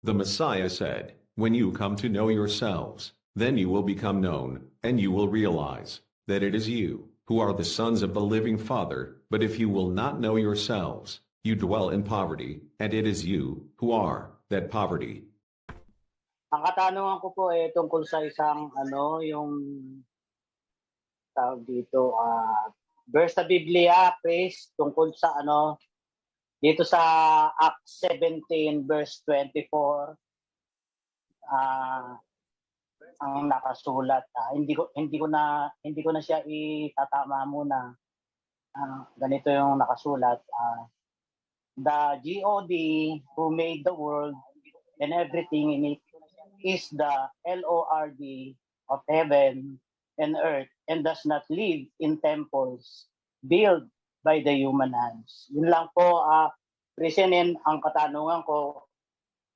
The Messiah said, "When you come to know yourselves, then you will become known, and you will realize that it is you who are the sons of the living Father. But if you will not know yourselves, you dwell in poverty, and it is you who are that poverty." Ang katanungan ko po ay tungkol sa isang yung tawag dito, verse sa Biblia, Chris, tungkol sa dito sa Acts 17 verse 24, ang nakasulat. Hindi ko na siya itatama muna. Ganito yung nakasulat. The God who made the world and everything in it is the Lord of heaven and earth, and does not live in temples built by the human hands. Yun lang po, Presinin, ang katanungan ko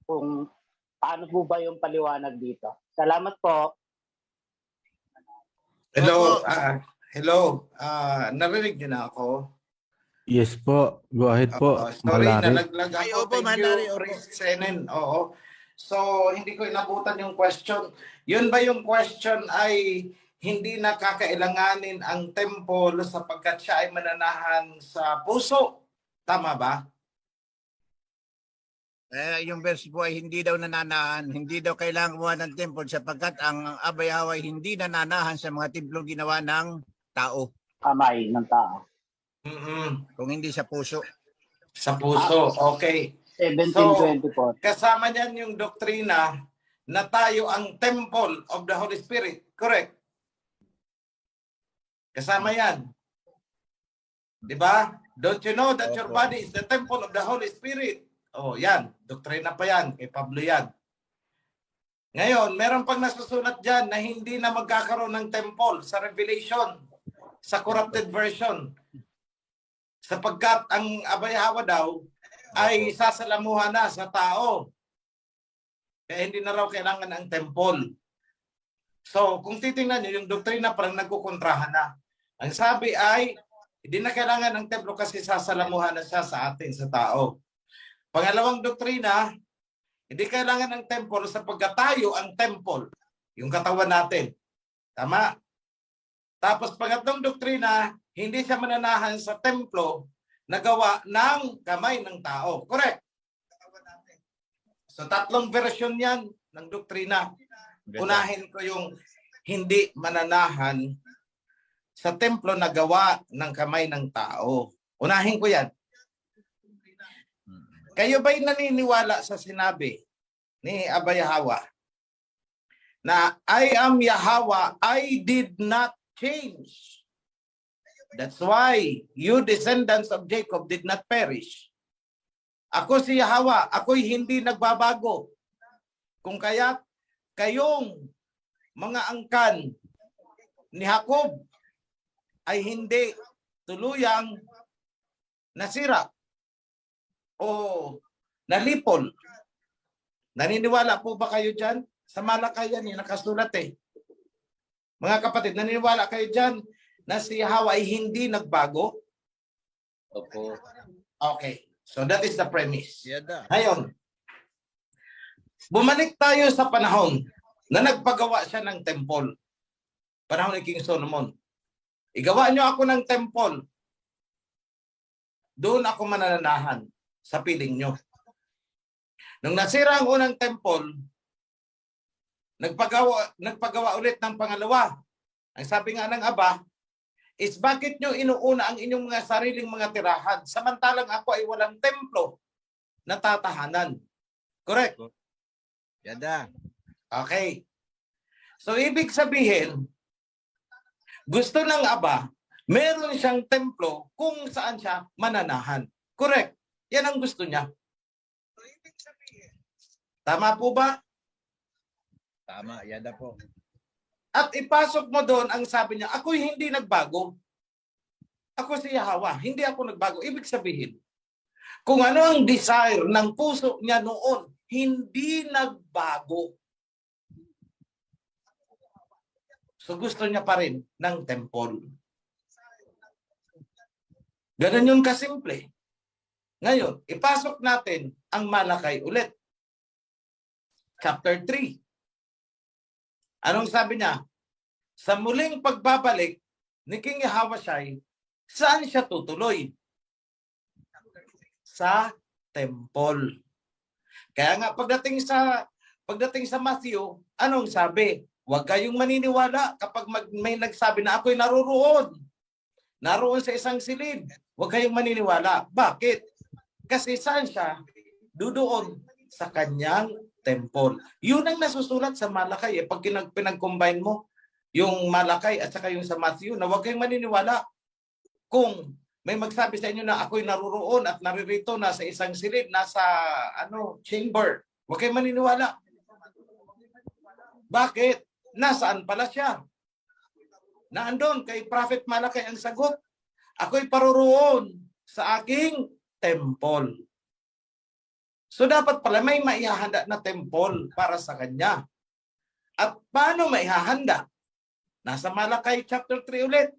kung paano po ba yung paliwanag dito. Salamat po. Hello, hello. Narinig niyo na ako? Yes po. Go ahead po. Sorry, Malari. nalaglag Ay, ako. opo, Thank Mandari, you, opo. Priest Senen. Oo. So, hindi ko inabutan yung question. Yun ba yung question ay hindi nakakailanganin ang temple sapagkat siya ay mananahan sa puso? Tama ba? Yung verse po ay hindi daw nananahan, hindi daw kailangan gumawa ng temple sapagkat ang Abay-Hawa ay hindi nananahan sa mga templong ginawa ng tao, Kamay ng tao. kung hindi sa puso. Sa puso. Okay. 17:24. Kasama niyan yung doktrina na tayo ang temple of the Holy Spirit. Correct? Kasama yan. Di ba? Don't you know that your body is the temple of the Holy Spirit? Oh, yan. Doktrina pa yan. Kay Pablo yan. Ngayon, meron pang nasusulat dyan na hindi na magkakaroon ng temple sa Revelation, sa corrupted version. Sapagkat ang Abay-Hawa daw ay sasalamuhan na sa tao. Kaya hindi na raw kailangan ang temple. So, kung titingnan nyo, yung doktrina parang nagkukontrahan na. Ang sabi ay, hindi na kailangan ng templo kasi sasalamuhan na siya sa atin, sa tao. Pangalawang doktrina, hindi kailangan ng temple sapagkat tayo ang temple, yung katawan natin. Tama? Tapos pangatlong doktrina, hindi siya mananahan sa templo na gawa ng kamay ng tao. Correct? So tatlong version yan ng doktrina. Unahin ko yung hindi mananahan sa templo na gawa ng kamay ng tao. Unahin ko yan. Kayo ba'y naniniwala sa sinabi ni Abay-Hawa na I am Yahweh, I did not change. That's why you descendants of Jacob did not perish. Ako si Yahweh, ako'y hindi nagbabago. Kung kaya kayong mga angkan ni Jacob ay hindi tuluyang nasira o nalipol. Naniniwala po ba kayo dyan? Sa Malakayan, nakasulat eh. Mga kapatid, naniniwala kayo dyan na si Yahweh ay hindi nagbago? Opo. Okay. So that is the premise. Yada. Ngayon, bumalik tayo sa panahon na nagpagawa siya ng temple. Panahon ni King Solomon. Igawa niyo ako ng temple. Doon ako manananahan sa piling nyo. Nung nasira ang unang temple, nagpagawa ulit ng pangalawa. Ang sabi nga ng Aba, is bakit nyo inuuna ang inyong mga sariling mga tirahan samantalang ako ay walang templo na tatahanan. Correct? Yada. Okay. So, ibig sabihin, gusto ng Aba, meron siyang templo kung saan siya mananahan. Correct. Yan ang gusto niya. Tama po ba? Tama, yada po. At ipasok mo doon ang sabi niya, ako'y hindi nagbago. Ako si Yahweh, hindi ako nagbago. Ibig sabihin, kung ano ang desire ng puso niya noon, hindi nagbago. So gusto niya pa rin ng temple. Ganun yung kasimple. Ngayon, ipasok natin ang Malakay ulit. chapter 3. Anong sabi niya? Sa muling pagbabalik ni King Ahasuerus, saan siya tutuloy? Sa temple. Kaya nga pagdating sa Matthew, anong sabi? Huwag kayong maniniwala kapag may nagsabi na ako'y naroon sa isang silid. Huwag kayong maniniwala. Bakit? Kasi saan siya? Doon sa kanyang temple. Yun ang nasusulat sa Malakay. Pag pinag-combine mo, yung Malakay at saka yung sa Matthew, na huwag kayong maniniwala kung may magsabi sa inyo na ako'y naroon at naririto na sa isang silid, nasa chamber. Huwag kayong maniniwala. Bakit? Nasaan pala siya? Naandun kay Prophet Malakay ang sagot. Ako'y paroroon sa aking temple. So dapat pala may maihahanda na temple para sa kanya. At paano maihahanda? Nasa Malakay chapter 3 ulit.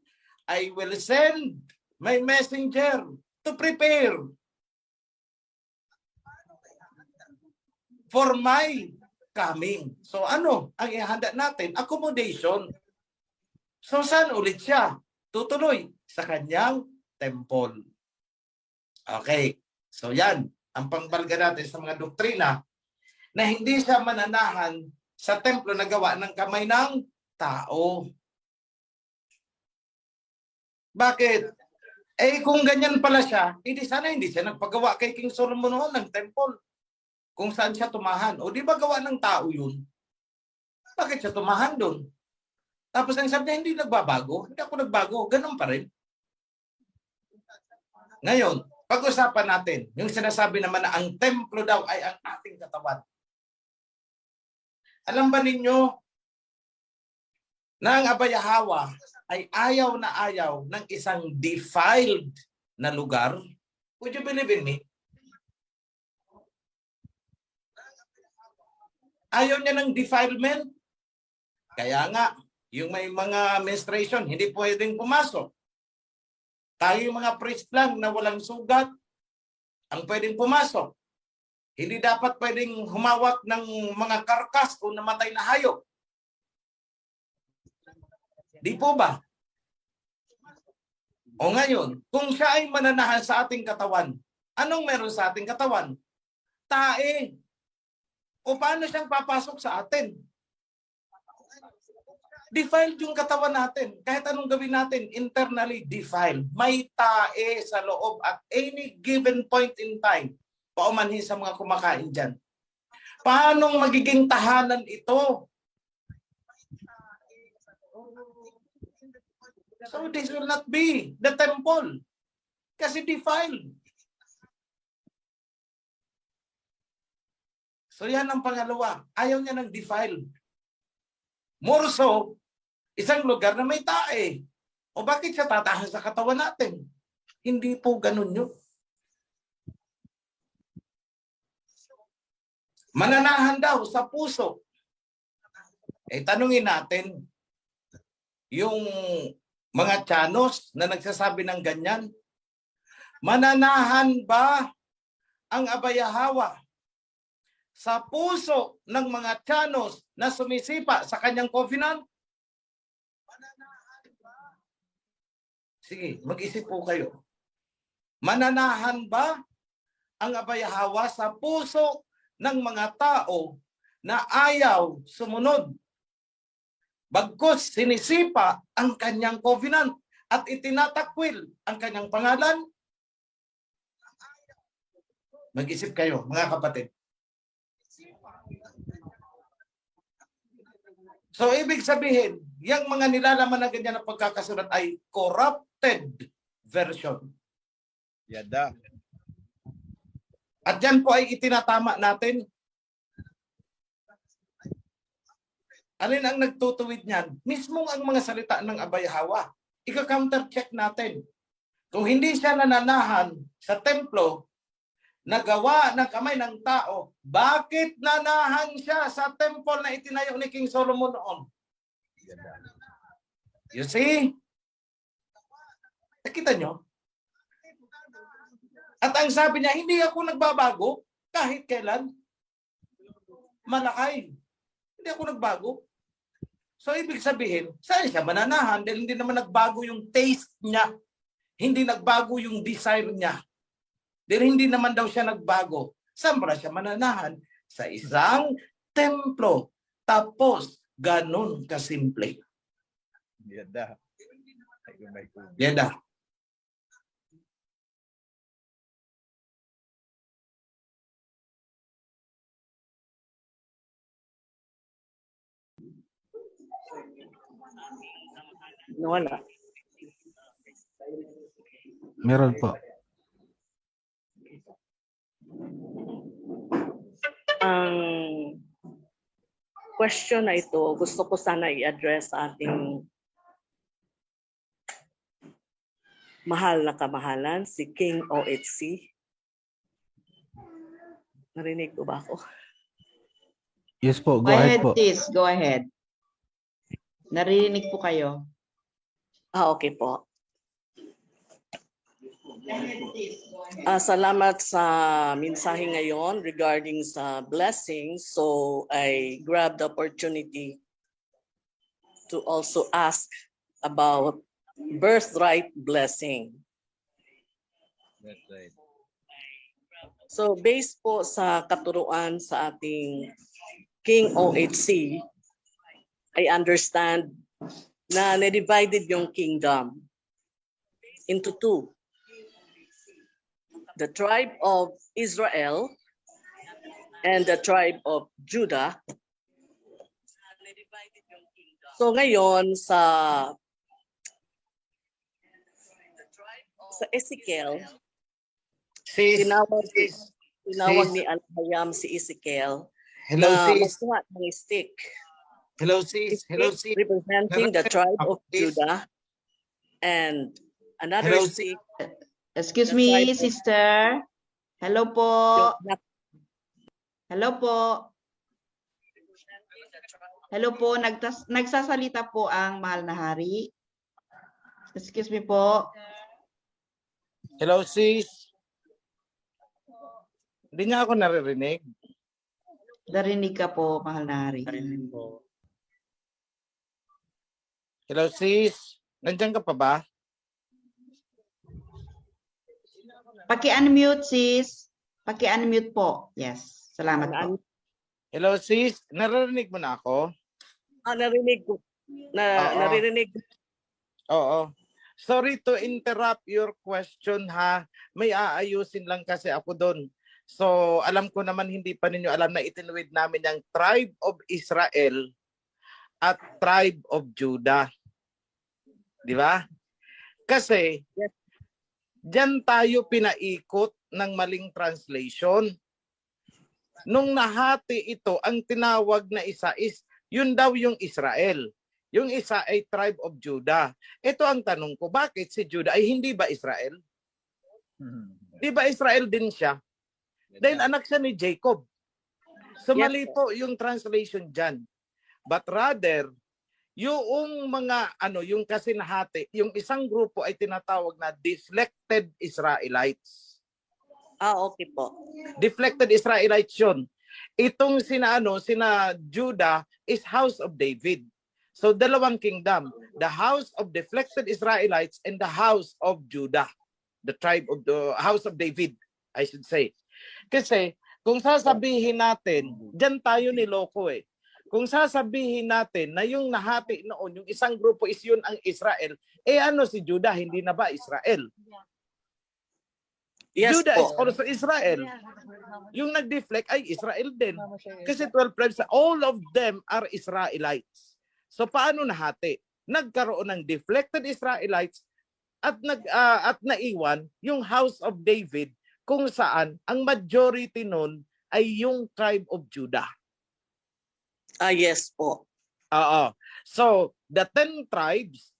I will send my messenger to prepare for my coming. So ano ang ihanda natin? Accommodation. So saan ulit siya? Tutuloy sa kanyang temple. Okay. So yan, ang pangbalga natin sa mga doktrina na hindi siya mananahan sa templo na gawa ng kamay ng tao. Bakit? Kung ganyan pala siya, sana hindi siya nagpagawa kay King Solomon noon ng temple. Kung saan siya tumahan. O di ba gawa ng tao yun? Bakit siya tumahan doon? Tapos ang sabi niya, hindi nagbabago. Hindi ako nagbago. Ganun pa rin. Ngayon, pag-usapan natin, yung sinasabi naman na ang templo daw ay ang ating katawan. Alam ba ninyo na ang Abayahawa ay ayaw na ayaw ng isang defiled na lugar? Would you believe in me? Ayaw niya ng defilement. Kaya nga, yung may mga menstruation, hindi pwedeng pumasok. Tayo yung mga priest lang na walang sugat, ang pwedeng pumasok. Hindi dapat pwedeng humawak ng mga karkas o namatay na hayop. Di po ba? O ngayon, kung siya ay mananahan sa ating katawan, anong meron sa ating katawan? Tae. O paano siyang papasok sa atin? Defiled yung katawan natin. Kahit anong gawin natin, internally defiled. May tae sa loob at any given point in time. Paumanhin sa mga kumakain dyan. Paano magiging tahanan ito? So this will not be the temple. Kasi defiled. So yan ang pangalawa. Ayaw niya ng defiled. More so, isang lugar na may tae. O bakit siya tatahan sa katawan natin? Hindi po ganun yun. Mananahan daw sa puso. Tanungin natin, yung mga tiyanos na nagsasabi ng ganyan, mananahan ba ang Abayahawa sa puso ng mga tiyanos na sumisipa sa kanyang covenant? Sige, mag-isip po kayo. Mananahan ba ang Abayahawa sa puso ng mga tao na ayaw sumunod? Bagkus sinisipa ang kanyang covenant at itinatakwil ang kanyang pangalan? Mag-isip kayo, mga kapatid. So, ibig sabihin, yung mga nilalaman na ganyan na pagkakasulat ay corrupted version. Yada. At yan po ay itinatama natin. Alin ang nagtutuwid niyan? Mismong ang mga salita ng Abayahawa. Ika-counter-check natin. Kung hindi siya nananahan sa templo, nagawa ng kamay ng tao, bakit nanahan siya sa temple na itinayo ni King Solomon noon? You see? Nakita nyo? At ang sabi niya, hindi ako nagbabago kahit kailan. malakay. Hindi ako nagbago. So, ibig sabihin, saan siya mananahan? Dahil hindi naman nagbago yung taste niya. Hindi nagbago yung desire niya. Dahil hindi naman daw siya nagbago. Saan ba siya mananahan? Sa isang templo. Tapos, ganun kasimple. Yada. Yada. Wala. Meron po. Ang question na ito, gusto ko sana i-address sa ating mahal na kamahalan, si King OHC. Narinig ko ba ako? Yes po, Go go ahead ahead, po. sis. Go ahead. Narinig po kayo. Okay po. Salamat sa mensahe ngayon regarding sa blessings. So I grabbed the opportunity to also ask about birthright blessing. That's right. So based po sa katuruan sa ating King OHC, I understand na na-divided yung kingdom into two. The tribe of Israel and the tribe of Judah. So ngayon sa Ezekiel, Sis, tinawag ni Al-Hayam si Ezekiel hello na sis. magkuha ng stick. Hello sis. Hello sis. Representing the tribe of Judah and another Hello, stick. Excuse The tribe me, of- sister. Hello po. Hello po. Hello po. Nagsasalita po ang mahal na hari. Excuse me po. Hello sis. Hindi niya ako naririnig. Narinig ka po, mahal na hari. Hello sis. Nandiyan ka pa ba? Paki-unmute, sis. Paki-unmute po. Yes. Salamat po. Hello sis. Naririnig mo na ako? Narinig ko. Oo. Naririnig. Oo. Sorry to interrupt your question ha. May aayusin lang kasi ako doon. So alam ko naman hindi pa ninyo alam na itinuwid namin yung tribe of Israel at tribe of Judah. Di ba? Kasi diyan tayo pinaikot ng maling translation. Nung nahati ito, ang tinawag na isa is, yun daw yung Israel. Yung isa ay tribe of Judah. Ito ang tanong ko, bakit si Judah ay hindi ba Israel? Di ba Israel din siya? Dahil anak siya ni Jacob. So Yes, mali po yung translation dyan. But rather, yung mga yung kasi nahati, yung isang grupo ay tinatawag na deflected Israelites. Okay po. Deflected Israelites yun. Itong sina Judah is house of David. So dalawang kingdom, the house of deflected Israelites and the house of Judah, the tribe of the house of David, I should say. Kasi kung sasabihin natin, diyan tayo niloko eh. Kung sasabihin natin na yung nahati noon, yung isang grupo is yun ang Israel, si Judah, hindi na ba Israel? Yes Judah is po. also Israel. Yung nag-deflect ay Israel din. Kasi 12 tribes, all of them are Israelites. So paano nahati? Nagkaroon ng deflected Israelites at naiwan yung house of David kung saan ang majority nun ay yung tribe of Judah. Yes po. Oo. So, the 10 tribes,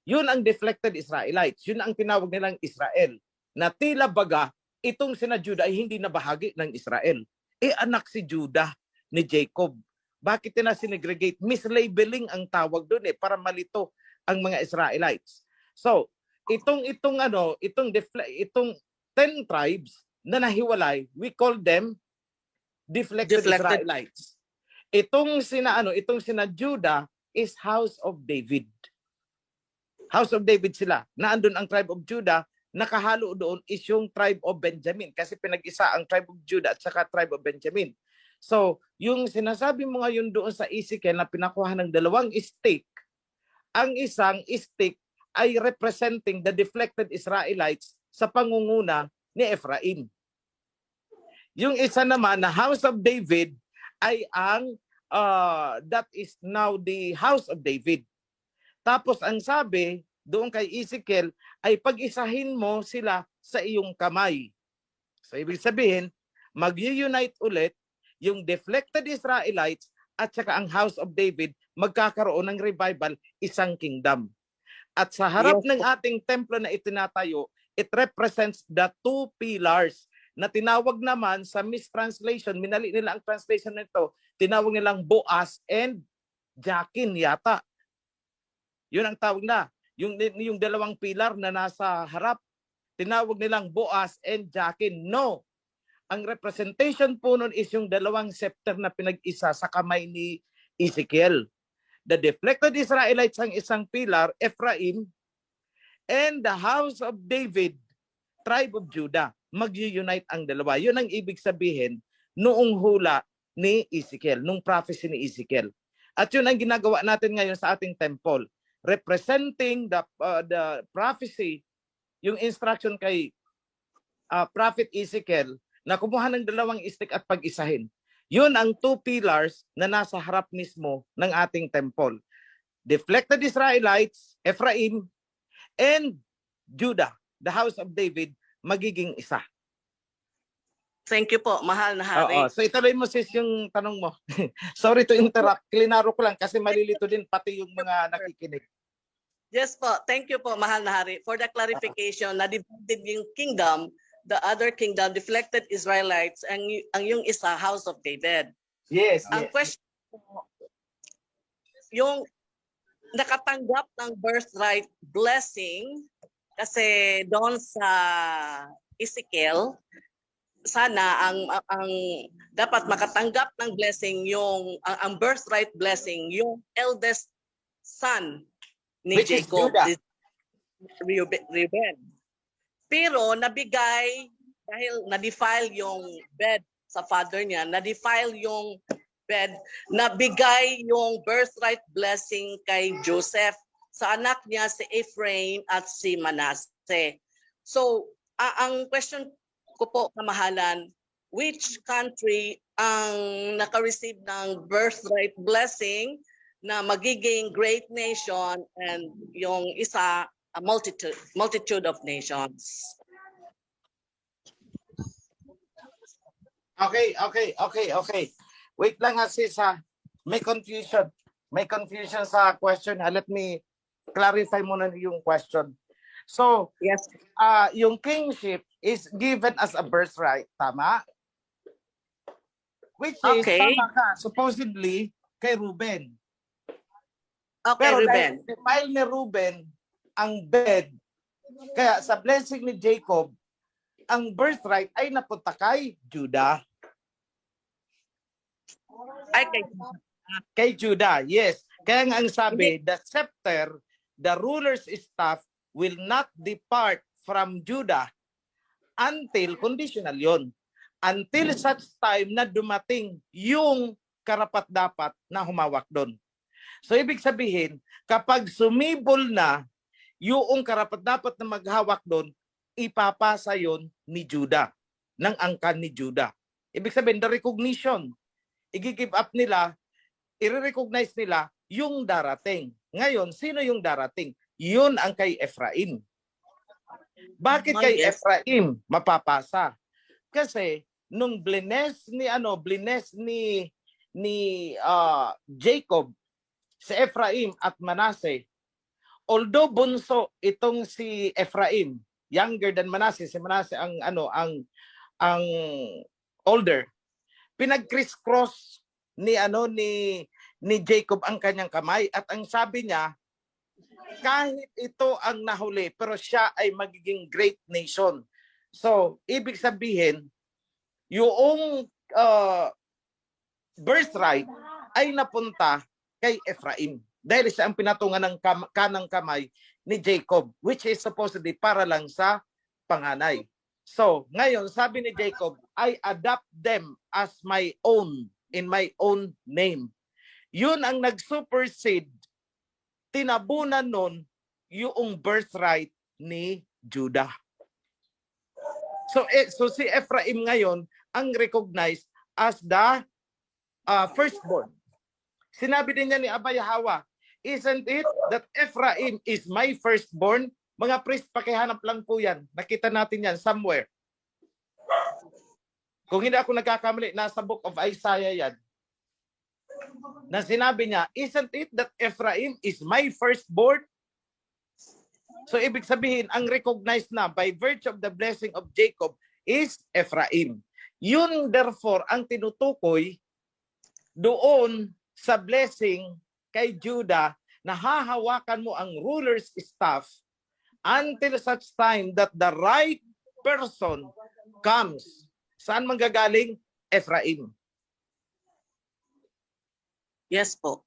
yun ang deflected Israelites. Yun ang tinawag nilang Israel. Na tila baga, itong sina Judah ay hindi na bahagi ng Israel. Anak si Judah ni Jacob. Bakit sinegregate? Mislabeling ang tawag doon para malito ang mga Israelites. So, itong 10 tribes na nahiwalay, we call them deflected Deflected. Israelites. Itong sina Judah is house of David. House of David sila. Naandun ang tribe of Judah, nakahalo doon is yung tribe of Benjamin kasi pinag-isa ang tribe of Judah at saka tribe of Benjamin. So, yung sinasabi mo ngayon doon sa Ezekiel na pinakuha ng dalawang stick, ang isang stick ay representing the deflected Israelites sa pangunguna ni Ephraim. Yung isa naman na House of David ay ang that is now the House of David. Tapos ang sabi doon kay Ezekiel ay pag-isahin mo sila sa iyong kamay. So ibig sabihin, mag-unite ulit yung deflected Israelites at saka ang House of David, magkakaroon ng revival, isang kingdom. At sa harap ng ating templo na itinatayo, it represents the two pillars na tinawag naman sa mistranslation, minali nila ang translation nito, tinawag nilang Boaz and Jakin yata. Yun ang tawag na. Yung dalawang pilar na nasa harap, tinawag nilang Boaz and Jakin. No. Ang representation po nun is yung dalawang scepter na pinag-isa sa kamay ni Ezekiel. The deflected Israelites ang isang pilar, Ephraim, and the House of David, tribe of Judah. Mag-unite ang dalawa. Yun ang ibig sabihin noong hula ni Ezekiel, nung prophecy ni Ezekiel. At yun ang ginagawa natin ngayon sa ating temple. Representing the prophecy, yung instruction kay Prophet Ezekiel na kumuha ng dalawang stick at pag-isahin. Yun ang two pillars na nasa harap mismo ng ating temple. Deflected Israelites, Ephraim, and Judah, the House of David, magiging isa. Thank you po, mahal na hari. So ituloy mo sis yung tanong mo. Sorry to interrupt. Klinaro ko lang kasi malilito din pati yung mga nakikinig. Yes po, thank you po, mahal na hari. For the clarification, na divided yung kingdom, the other kingdom, deflected Israelites, ang yung isa, House of David. Yes. Ang question po, yung nakatanggap ng birthright blessing, kasi doon sa Ezekiel, sana ang dapat makatanggap ng blessing yung ang birthright blessing yung eldest son ni Which is Jacob, Judah. Reuben. Pero nabigay dahil na-defile yung bed sa father niya, na-defile yung bed, nabigay yung birthright blessing kay Joseph sa anak niya si Ephraim at si Manasseh. So, ang question ko po, kamahalan, which country ang naka-receive ng birthright blessing na magiging great nation and yung isa, a multitude of nations? Okay. Wait lang ha sis ha. May confusion sa question ha. Let me clarify muna yung question. So, Yes. yung kingship is given as a birthright, tama? Which is, Okay. tama ka, supposedly, kay Reuben. Okay, Pero Reuben. dahil defile ni Reuben ang bed, kaya sa blessing ni Jacob, ang birthright ay napunta kay Judah. Ay, Kay Judah, yes. Kaya nga ang sabi, the scepter, the ruler's staff will not depart from Judah until, conditional yon, until such time na dumating yung karapat-dapat na humawak doon. So ibig sabihin, kapag sumibol na yung karapat-dapat na maghawak doon, ipapasa yon ni Judah, ng angkan ni Judah. Ibig sabihin, the recognition, i-give up nila, i-recognize nila yung darating. Ngayon, sino yung darating? Yun ang kay Ephraim. Bakit kay Ephraim mapapasa? Kasi nung blines ni Jacob si Ephraim at Manasseh, although bunso itong si Ephraim, younger than Manasseh, si Manasseh ang older, pinag-criss-cross ni Jacob ang kanyang kamay at ang sabi niya, kahit ito ang nahuli, pero siya ay magiging great nation. So, ibig sabihin, yung birthright ay napunta kay Ephraim. Dahil siya ang pinatungan ng kanang kamay ni Jacob, which is supposedly para lang sa panganay. So, ngayon, sabi ni Jacob, I adopt them as my own, in my own name. Yun ang nag-supersede, tinabunan nun yung birthright ni Judah. So si Ephraim ngayon ang recognized as the firstborn. Sinabi din niya ni Abba Yahweh, isn't it that Ephraim is my firstborn? Mga priest, pakihanap lang po yan. Nakita natin yan somewhere. Kung hindi ako nagkakamali, nasa book of Isaiah yan. Na sinabi niya, isn't it that Ephraim is my firstborn? So ibig sabihin, ang recognized na by virtue of the blessing of Jacob is Ephraim. Yun therefore ang tinutukoy doon sa blessing kay Judah na hahawakan mo ang ruler's staff until such time that the right person comes. Saan manggagaling? Ephraim. Yes po.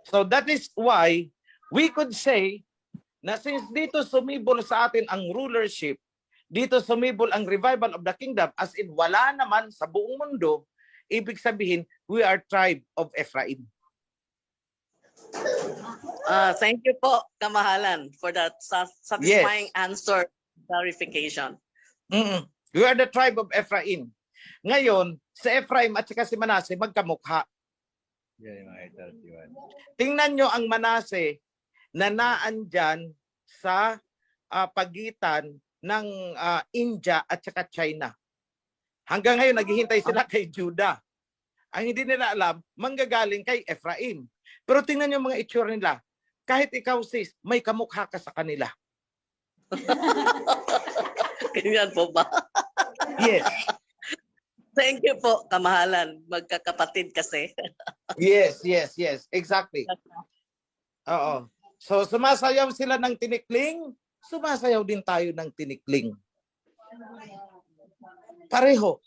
So that is why we could say na since dito sumibol sa atin ang rulership, dito sumibol ang revival of the kingdom, as in wala naman sa buong mundo, ibig sabihin, we are tribe of Ephraim. Thank you po, Kamahalan, for that satisfying answer, clarification. We are the tribe of Ephraim. Ngayon, si Ephraim at saka si Manase magkamukha. Tingnan nyo ang Manase na naandyan sa pagitan ng India at saka China. Hanggang ngayon, naghihintay sila kay Judah. Ang hindi nila alam, manggagaling kay Ephraim. Pero tingnan nyo mga itsura nila. Kahit ikaw sis, may kamukha ka sa kanila. Ganyan po ba? Yes. Thank you po, Kamahalan. Magkakapatid kasi. Yes. Exactly. Oo. So, sumasayaw sila ng tinikling, sumasayaw din tayo ng tinikling. Pareho.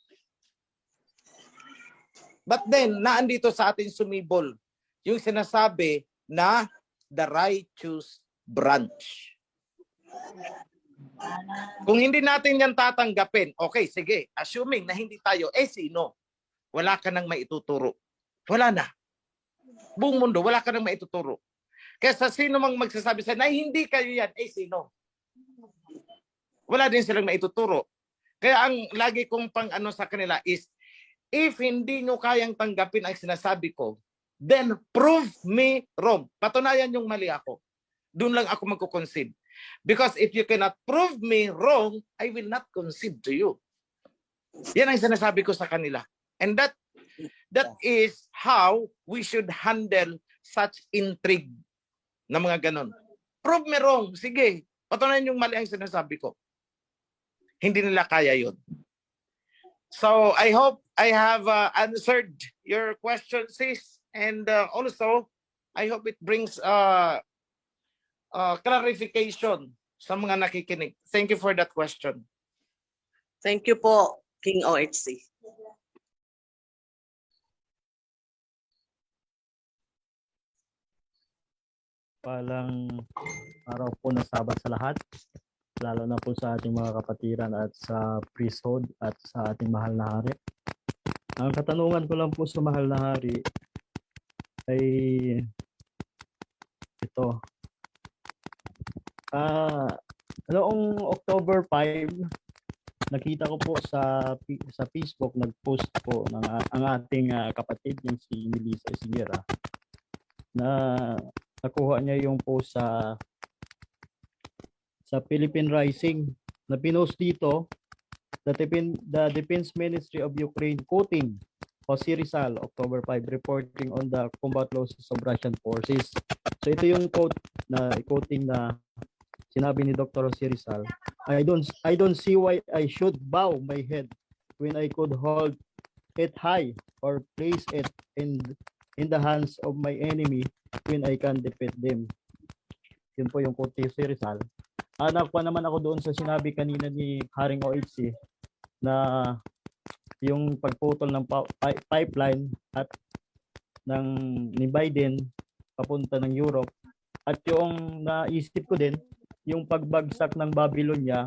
But then, naandito sa atin sumibol yung sinasabi na the righteous branch. Kung hindi natin yan tatanggapin, okay, sige, assuming na hindi tayo, sino? Wala ka nang maituturo. Wala na. Buong mundo, wala ka nang maituturo. Kaya sa sino mang magsasabi sa na hindi kayo yan, sino? Wala din silang maituturo. Kaya ang lagi kong pang-ano sa kanila is, if hindi nyo kayang tanggapin ang sinasabi ko, then prove me wrong. Patunayan yung mali ako. Doon lang ako magko-concede. Because if you cannot prove me wrong, I will not concede to you. Yan ang sinasabi ko sa kanila. And that is how we should handle such intrigue na mga ganon. Prove me wrong. Sige, patunayan yung mali ang sinasabi ko. Hindi nila kaya yun. So, I hope I have answered your question, sis. And also, I hope it brings clarification sa mga nakikinig. Thank you for that question. Thank you po, King OHC. Palang araw po na Sabat sa lahat, lalo na po sa ating mga kapatiran at sa priesthood at sa ating mahal na hari. Ang katanungan ko lang po sa mahal na hari ay ito. Noong October 5, nakita ko po sa Facebook, nag-post po ang ating kapatid, yung si Melissa Isigera, na nakuha niya yung post sa Philippine Rising na pinost dito, the Defense Ministry of Ukraine quoting Jose Rizal, October 5, reporting on the combat losses of Russian forces. So ito yung quote na quoting na sinabi ni Dr. Jose Rizal, I don't see why I should bow my head when I could hold it high or place it in the hands of my enemy when I can defeat them. Yun po yung quote ni Jose Rizal. Anak pa naman ako doon sa sinabi kanina ni Haring OHC na yung pagputol ng pipeline at ng ni Biden papunta ng Europe, at yung naisip ko din yung pagbagsak ng Babylonia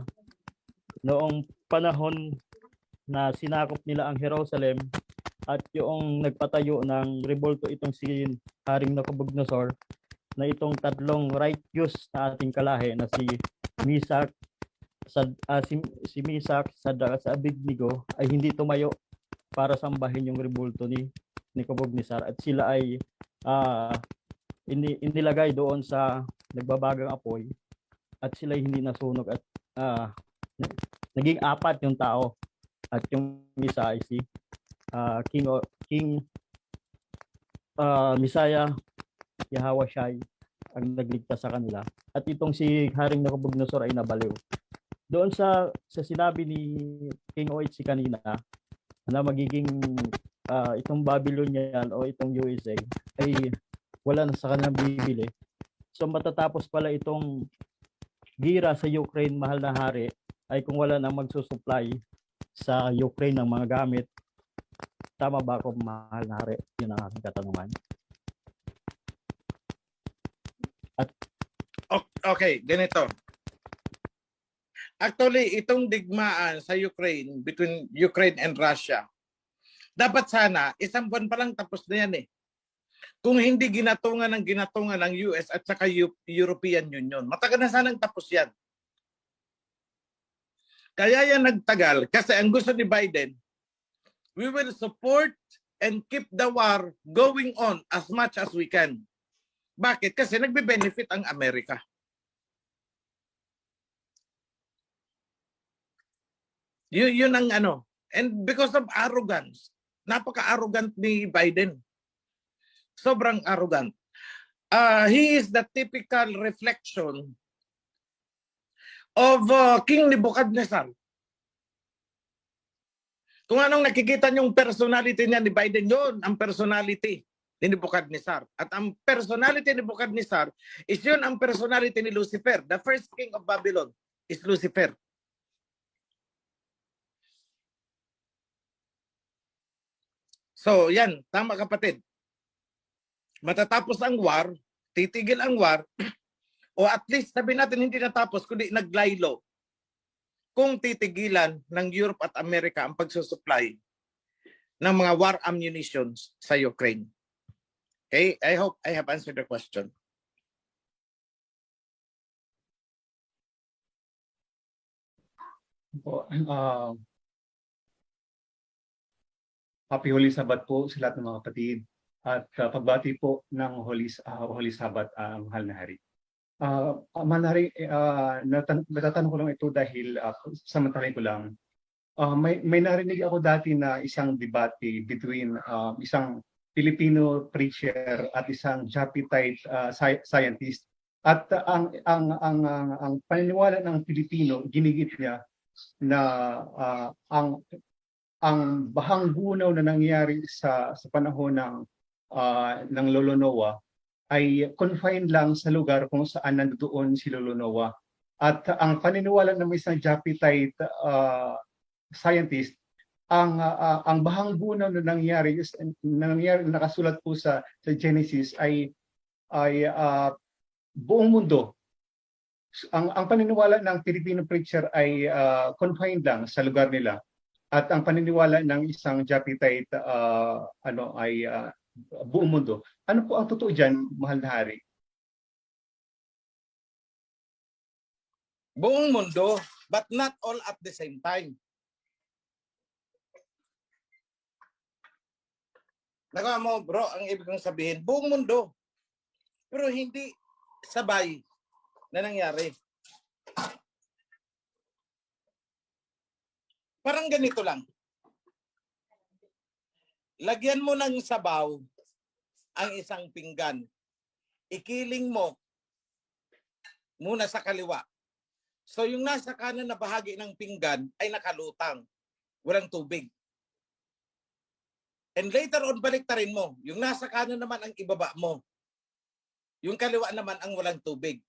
noong panahon na sinakop nila ang Jerusalem, at yung nagpatayo ng rebulto itong si Haring Nabucodonosor, na itong tatlong righteous na ating kalahi na si Misak, si Misak, Sadrach at Abednego ay hindi tumayo para sambahin yung rebulto ni Nebuchadnezzar, at sila ay inilagay doon sa nagbabagang apoy, at sila ay hindi nasunog, at naging apat yung tao, at yung isa ay si King Messiah Yahweh ang nagligtas sa kanila, at itong si Haring Nabucodonosor ay nabaliw. Doon sa sinabi ni King OHC kanina na magiging itong Babylonian o itong USA ay wala na sa kanilang bibili. So matatapos pala itong gira sa Ukraine, mahal na hari, ay kung wala nang magsusupply sa Ukraine ng mga gamit. Tama ba ako, mahal na hari? Yun ang aking katanungan. Okay, ganito. Actually, itong digmaan sa Ukraine, between Ukraine and Russia, dapat sana, isang buwan pa lang tapos na yan eh. Kung hindi ginatungan ng US at saka European Union, matagal na sanang tapos yan. Kaya yan nagtagal kasi ang gusto ni Biden, we will support and keep the war going on as much as we can. Bakit? Kasi nagbe-benefit ang Amerika. Yun ang ano. And because of arrogance, napaka-arrogant ni Biden. Sobrang arrogant. He is the typical reflection of King Nebuchadnezzar. Kung anong nakikita niyong personality niya ni Biden, yun ang personality ni Nebuchadnezzar. At ang personality ni Nebuchadnezzar is yun ang personality ni Lucifer. The first king of Babylon is Lucifer. So yan, tama kapatid. Matatapos ang war, titigil ang war, o at least sabi natin hindi natapos, kundi naglaylo. Kung titigilan ng Europe at America ang pagsusupply ng mga war ammunitions sa Ukraine. Okay, I hope I have answered the question. Happy Holy Sabbath po sa lahat ng mga kapatid. At pagbati po ng Holy Sabbath, mahal na hari. Mahal na hari, natatanong ko lang ito dahil samantalahin ko lang. May narinig ako dati na isang debate between isang Filipino preacher at isang Japitite scientist. At ang paniniwala ng Pilipino, ginigit niya na ang bahang gunaw na nangyari sa panahon ng Lolo Noah ay confined lang sa lugar kung saan nandoon si Lolo Noah. At ang paniniwala ng isang Japitite scientist, ang bahang gunaw na nangyari nakasulat po sa Genesis ay buong mundo. Ang paniniwala ng Filipino preacher ay confined lang sa lugar nila. At ang paniniwala ng isang Japitite ay buong mundo. Ano po ang totoo diyan, mahal na hari? Buong mundo, but not all at the same time. Nagawa mo, bro, ang ibig kong sabihin, buong mundo. Pero hindi sabay na nangyari. Parang ganito lang. Lagyan mo ng sabaw ang isang pinggan. Ikiling mo muna sa kaliwa. So yung nasa kanan na bahagi ng pinggan ay nakalutang. Walang tubig. And later on, baliktarin mo. Yung nasa kanan naman ang ibaba mo. Yung kaliwa naman ang walang tubig.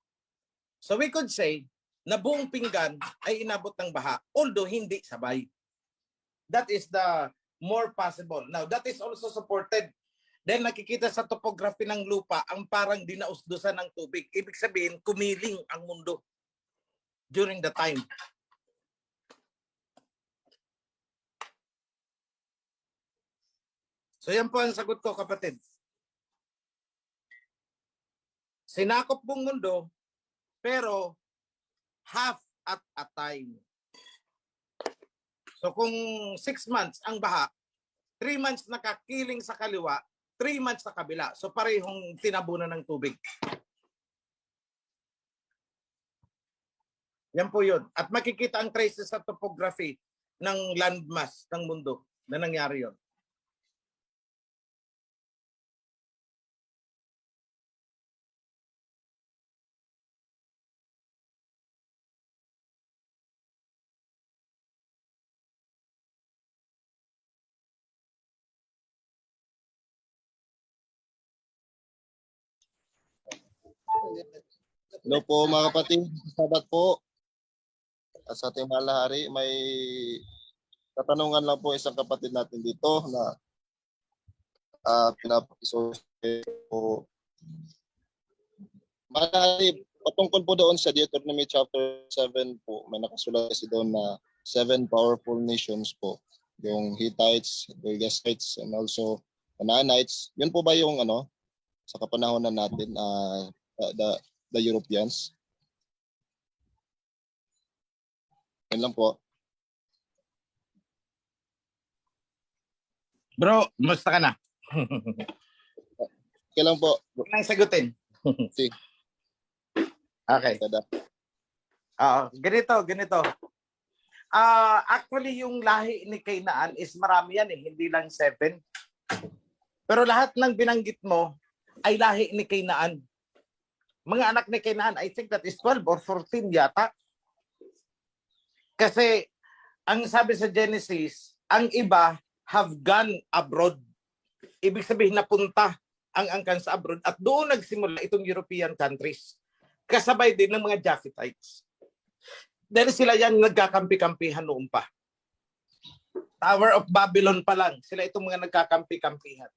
So we could say na buong pinggan ay inabot ng baha, although hindi sabay. That is the more possible. Now, that is also supported. Then nakikita sa topography ng lupa ang parang dinausdusan ng tubig. Ibig sabihin, kumiling ang mundo during the time. So yan po ang sagot ko, kapatid. Sinakop buong mundo, pero half at a time. So kung 6 months ang baha, 3 months nakakiling sa kaliwa, 3 months sa kabila. So parehong tinabunan ng tubig. Yan po yun. At makikita ang traces sa topography ng landmass ng mundo na nangyari yun. Hello po mga kapatid, sabat po. At sa ating mahal na hari, may katanungan lang po isang kapatid natin dito na pinapakisorte po. Mahal na hari, patungkol po doon sa Deuteronomy chapter 7 po, may nakasulat kasi doon na 7 powerful nations po. Yung Hittites, Girgashites, and also Canaanites. Yun po ba yung sa kapanahonan natin, the Europeans? Yan lang po. Bro, musta ka na? Okay lang po. Kailangan sagutin. Sige. Okay. Ganito. Actually, yung lahi ni Canaan is marami yan eh. Hindi lang 7. Pero lahat ng binanggit mo ay lahi ni Canaan. Mga anak ni Canaan, I think that is 12 or 14 yata. Kasi, ang sabi sa Genesis, ang iba have gone abroad. Ibig sabihin, napunta ang angkan sa abroad. At doon nagsimula itong European countries. Kasabay din ng mga Japhethites. Dahil sila yan nagkakampi-kampihan noon pa. Tower of Babylon pa lang. Sila itong mga nagkakampi-kampihan.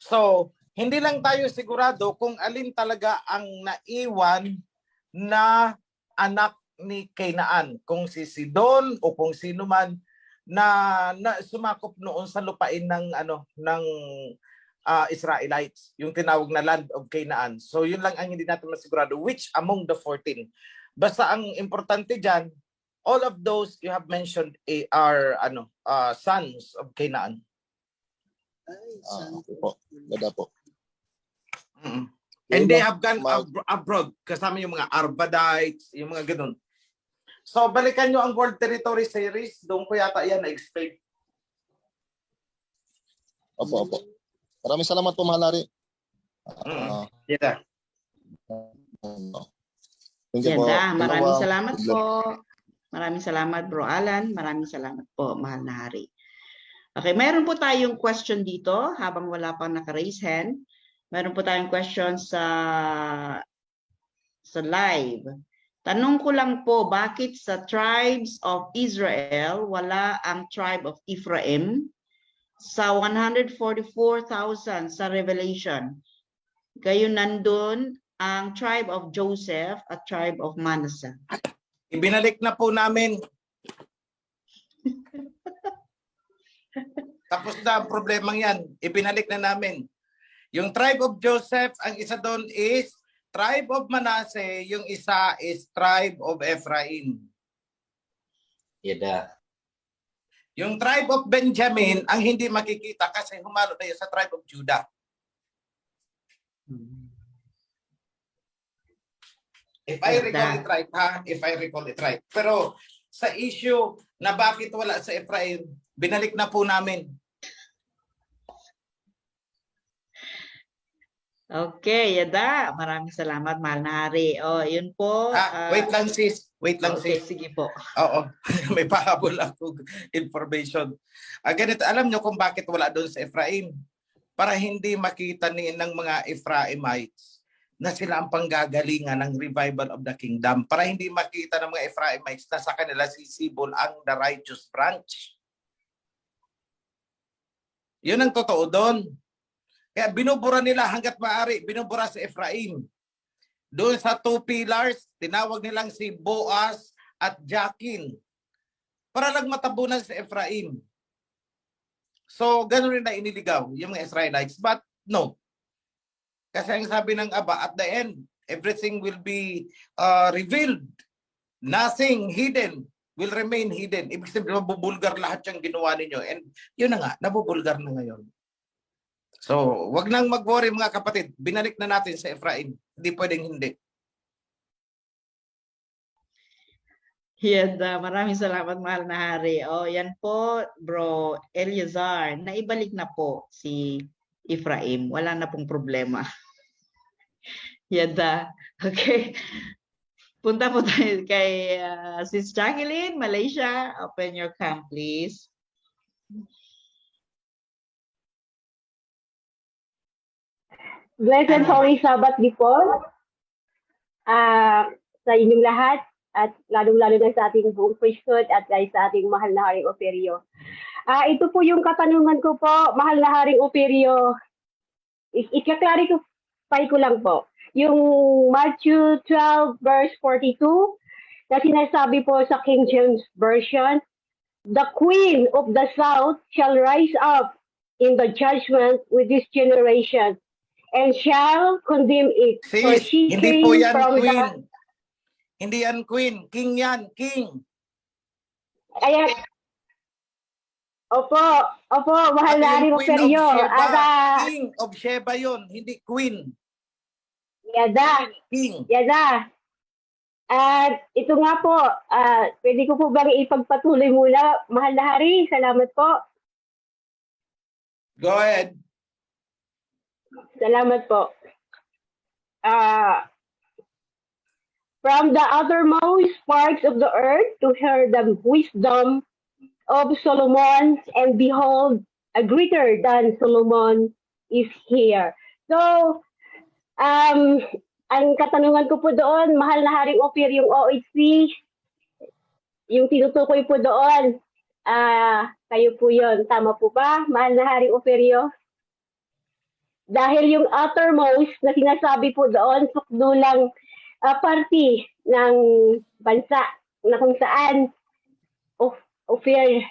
So, hindi lang tayo sigurado kung alin talaga ang naiwan na anak ni Canaan. Kung si Sidon o kung sino man na sumakop noon sa lupain ng Israelites, yung tinawag na land of Canaan. So yun lang ang hindi natin masigurado, which among the 14. Basta ang importante diyan, all of those you have mentioned are sons of Canaan. Po. Ganda po. And they have gone abroad, kasama yung mga Arvadites, yung mga ganun. So balikan nyo ang World Territory Series, doon ko yata yan na-explain. Opo. Maraming salamat po, mahal hari. Yeah. Maraming salamat po. Maraming salamat, Bro Alan. Maraming salamat po, mahal na hari. Okay, mayroon po tayong question dito habang wala pang naka-raise hand. Mayroon po tayong question sa live. Tanong ko lang po, bakit sa tribes of Israel wala ang tribe of Ephraim sa 144,000 sa Revelation? Gayon nandun ang tribe of Joseph at tribe of Manasseh. Ibinalik na po namin. Tapos na ang problemang yan. Ibinalik na namin. Yung tribe of Joseph, ang isa doon is tribe of Manasseh, yung isa is tribe of Ephraim. Yada. Yung tribe of Benjamin, ang hindi makikita kasi humalo na yun sa tribe of Judah. If I recall it right, If I recall it right. Pero sa issue na bakit wala sa Ephraim, binalik na po namin. Okay, Yada. Maraming salamat, mahal na hari. Oh, yun po. Wait lang, sis. Okay, sige po. Oo. May pahabol ako information. Ganito, alam nyo kung bakit wala doon sa Ephraim? Para hindi makita ng mga Ephraimites na sila ang panggagalingan ng revival of the kingdom. Para hindi makita ng mga Ephraimites na sa kanila sisibol ang the righteous branch. Yun ang totoo doon. Kaya binubura nila hanggat maaari, binubura si Ephraim. Doon sa 2 pillars, tinawag nilang si Boaz at Jakin. Para lang matabunan si Ephraim. So, ganun rin na iniligaw yung mga Israelites. But no. Kasi ang sabi ng Aba, at the end, everything will be revealed. Nothing hidden will remain hidden. Ibig sabihin, mabubulgar lahat yung ginawa ninyo. And yun na nga, nabubulgar na ngayon. So, wag nang mag-worry mga kapatid. Binalik na natin sa Ephraim. Hindi pwedeng hindi. Yan, maraming salamat, mahal na hari. Oh, yan po, bro Eliazar. Naibalik na po si Ephraim. Wala na pong problema. Yan da. Okay. Punta po tayo kay Sis Jacqueline, Malaysia. Open your cam, please. Blessed Holy Sabbath before sa inyong lahat at lalong-lalo na sa ating buong priesthood at sa ating mahal na Haring Operio. Ito po yung katanungan ko po, mahal na Haring Operio. Ika-clarify ko lang po. Yung Matthew 12 verse 42 na sinasabi po sa King James Version, the Queen of the South shall rise up in the judgment with this generation and shall condemn it. Sis, for she hindi came po yan from queen. Hindi yan queen. King yan. King. Ayan. Opo, mahal na Haring Operio. King of Sheba yun, hindi queen. Yada. King. Yada. At ito nga po, pwede ko po bang ipagpatuloy muna, mahal na Hari? Salamat po. Go ahead. Salamat po. From the uttermost parts of the earth to hear the wisdom of Solomon, and behold, a greater than Solomon is here. So, ang katanungan ko po doon, mahal na Haring Ophir, yung OHC, yung tinutukoy po doon, kayo po yun. Tama po ba, mahal na Haring Ophir? Dahil yung uttermost na sinasabi po doon, sukdulang party ng bansa na kung saan Ophir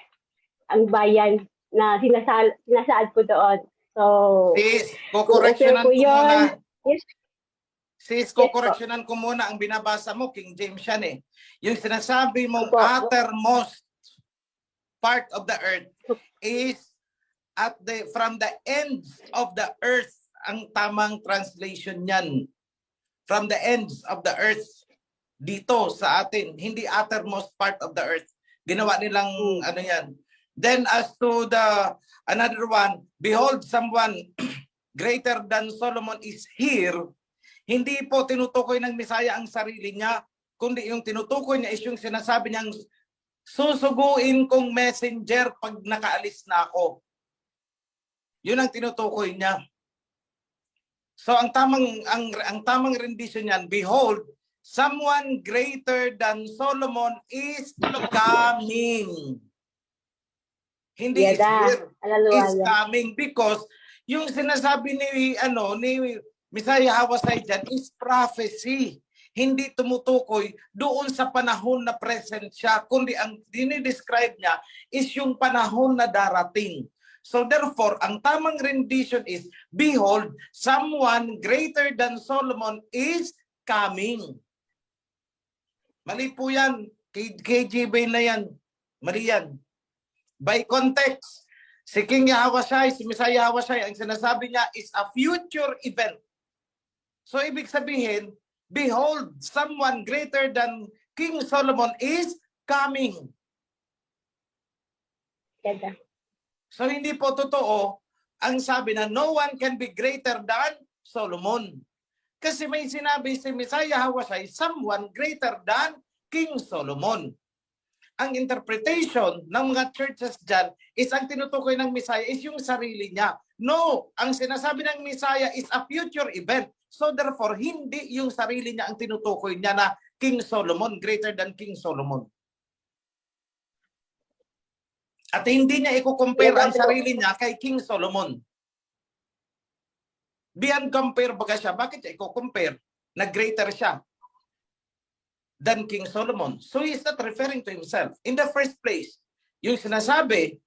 ang bayan na sinasaad po doon. So, sis, kukoreksyonan ko muna. Yes. Sis, kukoreksyonan ko muna ang binabasa mo, King James yan eh. Yung sinasabi mong uttermost part of the earth is from the ends of the earth. Ang tamang translation niyan. From the ends of the earth. Dito sa atin, hindi uttermost part of the earth. Ginawa nilang ano yan. Then as to the another one, behold, someone greater than Solomon is here. Hindi po tinutukoy ng Misaya ang sarili niya, kundi yung tinutukoy niya is yung sinasabi niyang susuguin kong messenger pag nakaalis na ako. Yun ang tinutukoy niya. So ang tamang rendition niyan, behold, someone greater than Solomon is coming. Hindi is here, is coming, because yung sinasabi ni Misaya Hawasay dyan is prophecy. Hindi tumutukoy doon sa panahon na present siya, kundi ang dinidescribe niya is yung panahon na darating. So therefore, ang tamang rendition is, behold, someone greater than Solomon is coming. Mali po yan. KJB na yan. Mali yan. By context, si King Yahweh, si Misaya Hawasay, ang sinasabi niya is a future event. So ibig sabihin, behold, someone greater than King Solomon is coming. So hindi po totoo ang sabi na no one can be greater than Solomon. Kasi may sinabi si Misaya Hawasay, someone greater than King Solomon. Ang interpretation ng mga churches dyan is ang tinutukoy ng Misaya is yung sarili niya. No, ang sinasabi ng Misaya is a future event. So therefore, hindi yung sarili niya ang tinutukoy niya na King Solomon, greater than King Solomon. At hindi niya i-compare ang sarili niya kay King Solomon. Beyond compare baga siya. Bakit siya i-compare na greater siya than King Solomon? So he's not referring to himself. In the first place, yung sinasabi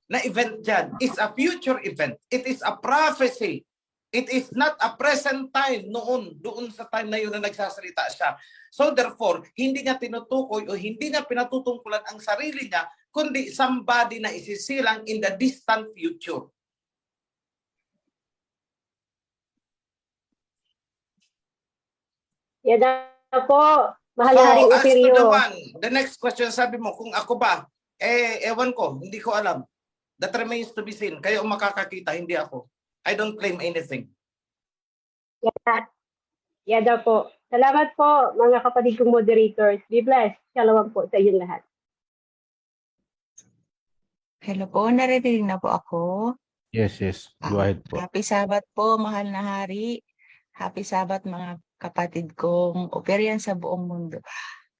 na event dyan is a future event. It is a prophecy. It is not a present time doon sa time na yun na nagsasalita siya. So therefore, hindi niya tinutukoy o hindi niya pinatutungkulan ang sarili niya, kundi somebody na isisilang in the distant future. Yan na po, mahal na So, Haring as to Usirio. the next question, sabi mo, kung ako ba, ewan ko, hindi ko alam. That remains to be seen. Kayo makakakita, hindi ako. I don't claim anything. Yan na po. Salamat po, mga kapatid kong moderators. Be blessed. Shalom po sa inyong lahat. Hello po, naririnig na po ako. Yes, yes. Go ahead po. Happy Sabbath po, mahal na hari. Happy Sabbath mga kapatid kong operyan sa buong mundo.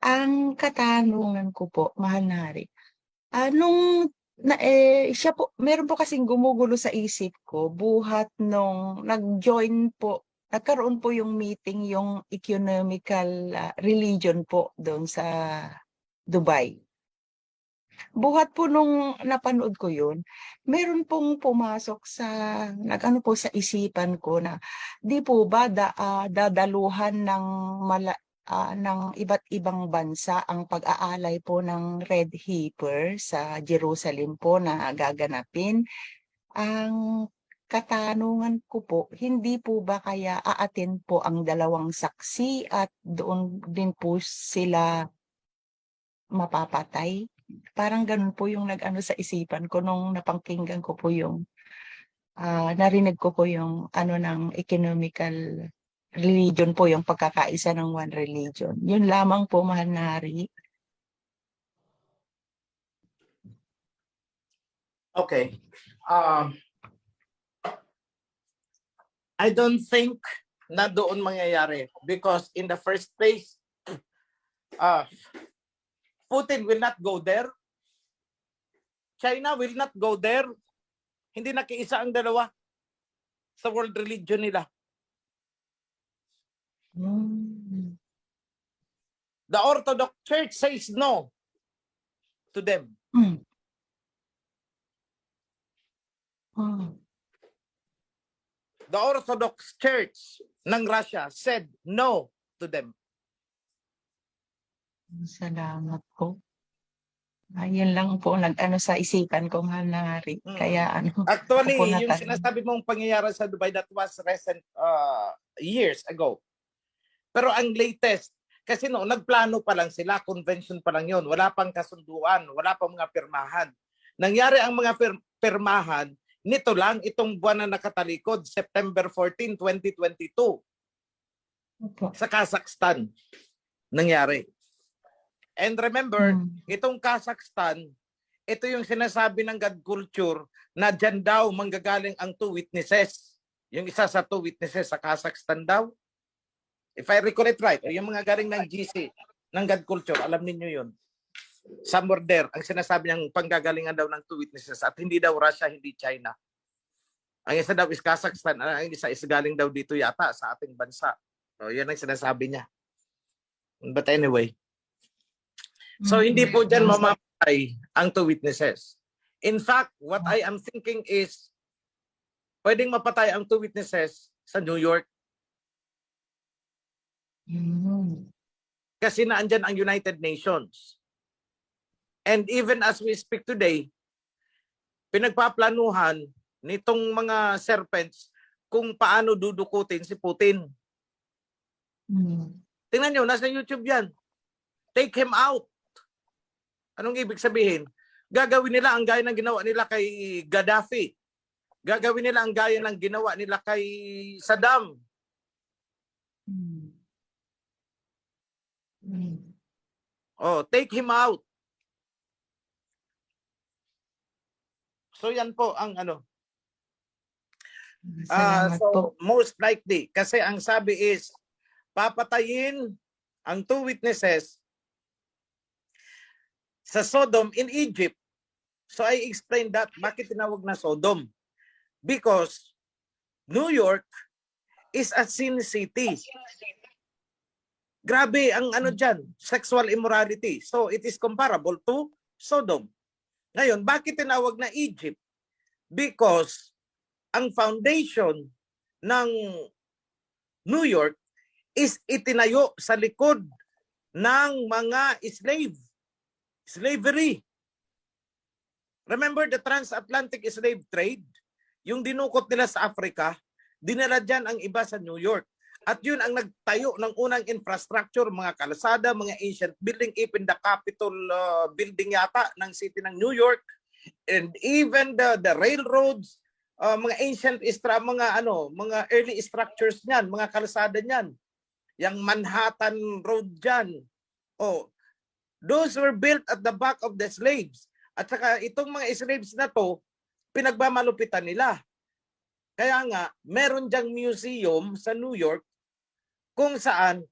Ang katanungan ko po, mahal na hari, siya po, meron po kasing gumugulo sa isip ko buhat nung nagkaroon po yung meeting, yung economical religion po doon sa Dubai. Buhat po nung napanood ko yun, meron pong pumasok sa isipan ko na di po ba dadaluhan ng iba't ibang bansa ang pag-aalay po ng Red Heifer sa Jerusalem po na gaganapin. Ang katanungan ko po, hindi po ba kaya aatin po ang dalawang saksi at doon din po sila mapapatay? Parang ganun po yung nag-ano sa isipan ko nung napangkinggan ko po yung narinig ko po yung ng economical religion po, yung pagkakaisa ng one religion. Yun lamang po, mahal na hari. Okay. I don't think na doon mangyayari because in the first place, Putin will not go there. China will not go there. Hindi nakiisa ang dalawa sa world religion nila. The Orthodox Church says no to them. The Orthodox Church ng Russia said no to them. Salamat po. Ayun lang po nag-ano sa isipan ko, mahal na hari. Kaya Actually, ako po yung sinasabi mong pangyayari sa Dubai, that was recent years ago. Pero ang latest, kasi noon nagplano pa lang sila, convention pa lang yon, wala pang kasunduan, wala pang mga pirmahan. Nangyari ang mga pirmahan nito lang, itong buwan na nakatalikod, September 14, 2022. Sa Kazakhstan nangyari. And remember, itong Kazakhstan, ito yung sinasabi ng God culture na dyan daw manggagaling ang two witnesses. Yung isa sa two witnesses sa Kazakhstan daw. If I recall it right, yung mga galing ng GC, ng God culture, alam niyo yun. Somewhere there, ang sinasabi niyang panggagalingan daw ng two witnesses at hindi daw Russia, hindi China. Ang isa daw is Kazakhstan, ang isa is galing daw dito yata sa ating bansa. So, yan ang sinasabi niya. But anyway, so hindi po dyan mamamatay ang two witnesses. In fact, what I am thinking is, pwedeng mapatay ang two witnesses sa New York. Kasi naandyan ang United Nations. And even as we speak today, pinagpaplanuhan nitong mga serpents kung paano dudukutin si Putin. Tingnan nyo, nasa YouTube yan. Take him out. Anong ibig sabihin? Gagawin nila ang gaya ng ginawa nila kay Gaddafi. Gagawin nila ang gaya ng ginawa nila kay Saddam. Oh, take him out. So yan po ang ano. So most likely, kasi ang sabi is, papatayin ang two witnesses sa Sodom in Egypt. So I explained that. Bakit tinawag na Sodom? Because New York is a sin city. Grabe ang ano dyan, sexual immorality. So it is comparable to Sodom. Ngayon, bakit tinawag na Egypt? Because ang foundation ng New York is itinayo sa likod ng mga slavery. Remember the transatlantic slave trade? Yung dinukot nila sa Africa, dinala dyan ang iba sa New York. At yun ang nagtayo ng unang infrastructure, mga kalsada, mga ancient building, even the Capitol building yata ng city ng New York, and even the railroads, mga ancient mga early structures niyan, mga kalsada niyan. Yang Manhattan Road diyan. Oh, those were built at the back of the slaves. At saka itong mga slaves na to, pinagmamalupitan nila. Kaya nga, meron diyang museum sa New York kung saan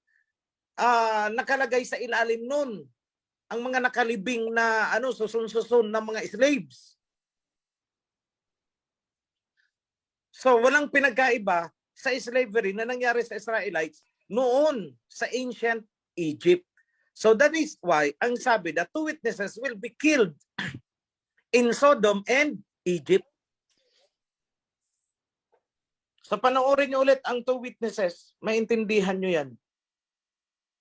nakalagay sa ilalim nun ang mga nakalibing na susun-susun na mga slaves. So walang pinagkaiba sa slavery na nangyari sa Israelites noon sa ancient Egypt. So that is why ang sabi, the two witnesses will be killed in Sodom and Egypt. So panoorin niyo ulit ang two witnesses, maintindihan niyo yan.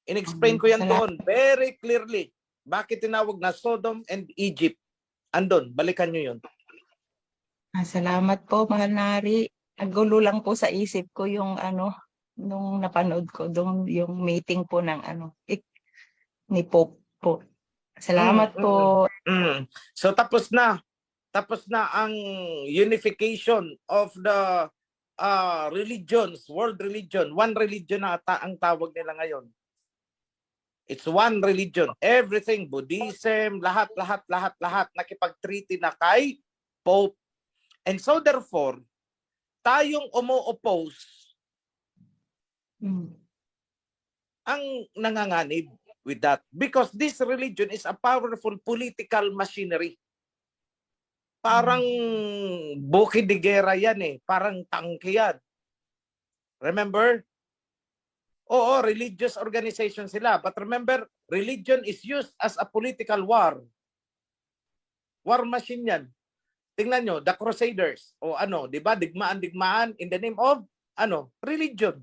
In-explain ko yan doon very clearly. Bakit tinawag na Sodom and Egypt? Andon, balikan niyo yun. Salamat po, mahal na Hari. Nagulo lang po sa isip ko yung nung napanood ko doon yung meeting po ng ni Pope po. Salamat po. So tapos na ang unification of the religions, world religion. One religion na ang tawag nila ngayon. It's one religion. Everything, Buddhism, lahat nakipag-treaty na kay Pope. And so therefore, tayong umo-oppose ang nanganganib with that. Because this religion is a powerful political machinery. Parang bukid de guerra yan eh. Parang tangke yan. Remember? Oo, religious organization sila. But remember, religion is used as a political war. War machine yan. Tingnan nyo, the Crusaders. O di ba? Digmaan in the name of, religion.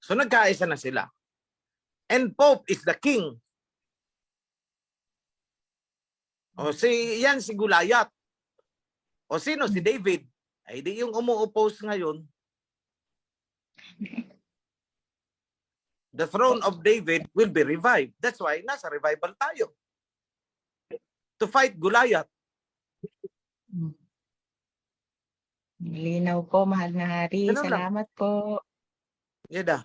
So nagkaisa na sila. And Pope is the king. O si Goliath. O sino? Si David. Ay di yung umu-oppose ngayon. The throne of David will be revived. That's why nasa revival tayo. To fight Goliath. Linaw po, mahal na Hari. Ganun lang. Salamat po. Yeda.